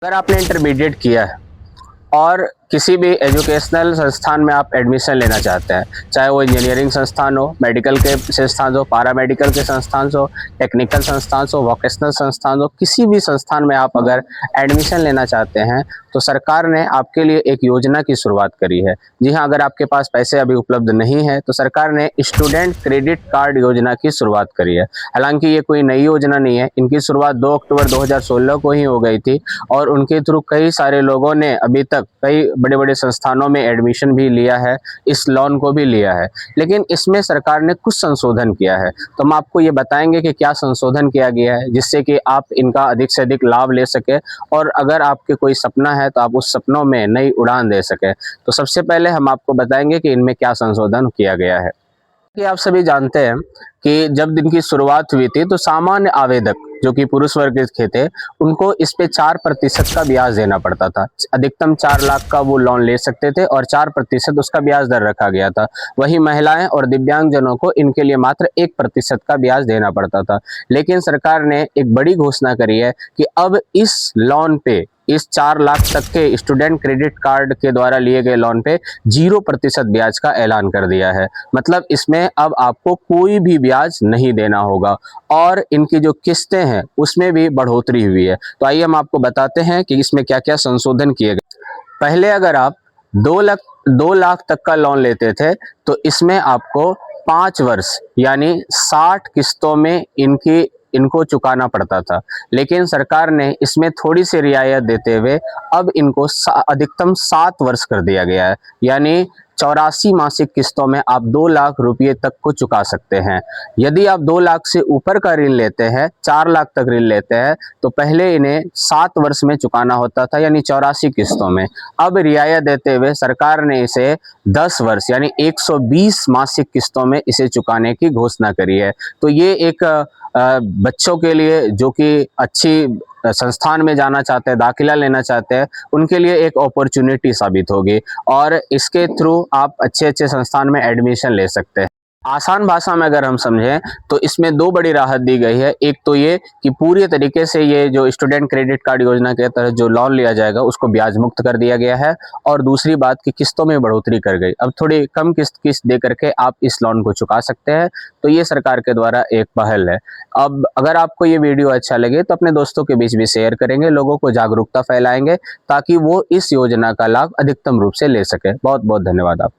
अगर आपने इंटरमीडिएट किया है और किसी भी एजुकेशनल संस्थान में आप एडमिशन लेना चाहते हैं, चाहे वो इंजीनियरिंग संस्थान हो, मेडिकल के संस्थान हो, पैरामेडिकल के संस्थान हो, टेक्निकल संस्थान हो, वोकेशनल संस्थान हो, किसी भी संस्थान में आप अगर एडमिशन लेना चाहते हैं तो सरकार ने आपके लिए एक योजना की शुरुआत करी है। जी हाँ, अगर आपके पास पैसे अभी उपलब्ध नहीं है तो सरकार ने स्टूडेंट क्रेडिट कार्ड योजना की शुरुआत करी है। हालांकि ये कोई नई योजना नहीं है, इनकी शुरुआत 2 अक्टूबर 2016 को ही हो गई थी और उनके थ्रू कई सारे लोगों ने अभी तक कई बड़े बड़े संस्थानों में एडमिशन भी लिया है, इस लोन को भी लिया है। लेकिन इसमें सरकार ने कुछ संशोधन किया है, तो हम आपको ये बताएंगे कि क्या संशोधन किया गया है जिससे कि आप इनका अधिक से अधिक लाभ ले सके और अगर आपके कोई सपना है तो आप उस सपनों में नई उड़ान दे सके। तो सबसे पहले हम आपको बताएंगे कि इनमें क्या संशोधन किया गया है। कि आप सभी जानते हैं कि जब दिन की शुरुआत हुई थी तो सामान्य आवेदक जो कि पुरुष वर्ग के थे उनको इस पे 4% का ब्याज देना पड़ता था। अधिकतम 4 लाख का वो लोन ले सकते थे और 4% उसका ब्याज दर रखा गया था। वही महिलाएं और दिव्यांग जनों को इनके लिए मात्र 1% का ब्याज देना पड़ता था। लेकिन सरकार ने एक बड़ी घोषणा करी है कि अब इस लोन पे, इस 4 लाख तक के स्टूडेंट क्रेडिट कार्ड के द्वारा लिए गए लोन पे 0% ब्याज का ऐलान कर दिया है। मतलब इसमें अब आपको कोई भी ब्याज नहीं देना होगा और इनकी जो किस्तें हैं उसमें भी बढ़ोतरी हुई है। तो आइए हम आपको बताते हैं कि इसमें क्या क्या संशोधन किए गए। पहले अगर आप 2 लाख तक का लोन लेते थे तो इसमें आपको 5 वर्ष यानी 60 किस्तों में इनको चुकाना पड़ता था। लेकिन सरकार ने इसमें थोड़ी सी रियायत देते हुए अब इनको अधिकतम 7 वर्ष कर दिया गया है, यानी 84 मासिक किस्तों में आप 2 लाख रुपये तक को चुका सकते हैं। यदि आप 2 लाख से ऊपर का ऋण लेते हैं, 4 लाख तक ऋण लेते हैं, तो पहले इन्हें 7 वर्ष में चुकाना होता था यानी 84 किस्तों में। अब रियायत देते हुए सरकार ने इसे 10 वर्ष यानी 120 मासिक किस्तों में इसे चुकाने की घोषणा करी है। तो ये एक बच्चों के लिए जो कि अच्छी संस्थान में जाना चाहते हैं, दाखिला लेना चाहते हैं, उनके लिए एक अपॉर्चुनिटी साबित होगी और इसके थ्रू आप अच्छे अच्छे संस्थान में एडमिशन ले सकते हैं। आसान भाषा में अगर हम समझें तो इसमें 2 बड़ी राहत दी गई है। एक तो ये कि पूरी तरीके से ये जो स्टूडेंट क्रेडिट कार्ड योजना के तहत जो लोन लिया जाएगा उसको ब्याज मुक्त कर दिया गया है और दूसरी बात कि किस्तों में बढ़ोतरी कर गई। अब थोड़ी कम किस्त दे करके आप इस लोन को चुका सकते हैं। तो ये सरकार के द्वारा एक पहल है। अब अगर आपको ये वीडियो अच्छा लगे तो अपने दोस्तों के बीच भी शेयर करेंगे, लोगों को जागरूकता फैलाएंगे ताकि वो इस योजना का लाभ अधिकतम रूप से ले सके। बहुत बहुत धन्यवाद आप।